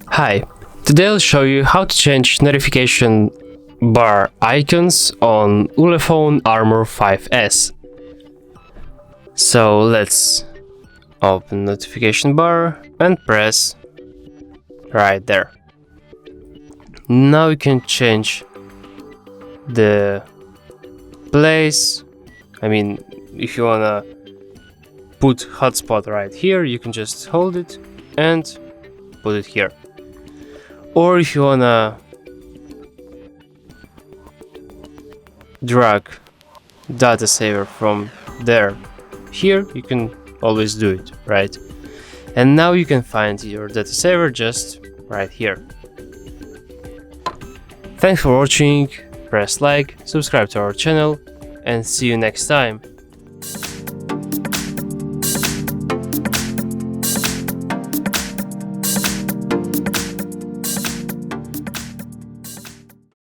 Hi, today I'll show you how to change notification bar icons on ULEFONE Armor 5S. So let's open notification bar and press right there. Now you can change the place. I mean, if you wanna put hotspot right here, you can just hold it and put it here. Or if you wanna drag data saver from there here, you can always do it, right? And now you can find your data saver just right here. Thanks for watching, press like, subscribe to our channel, and see you next time.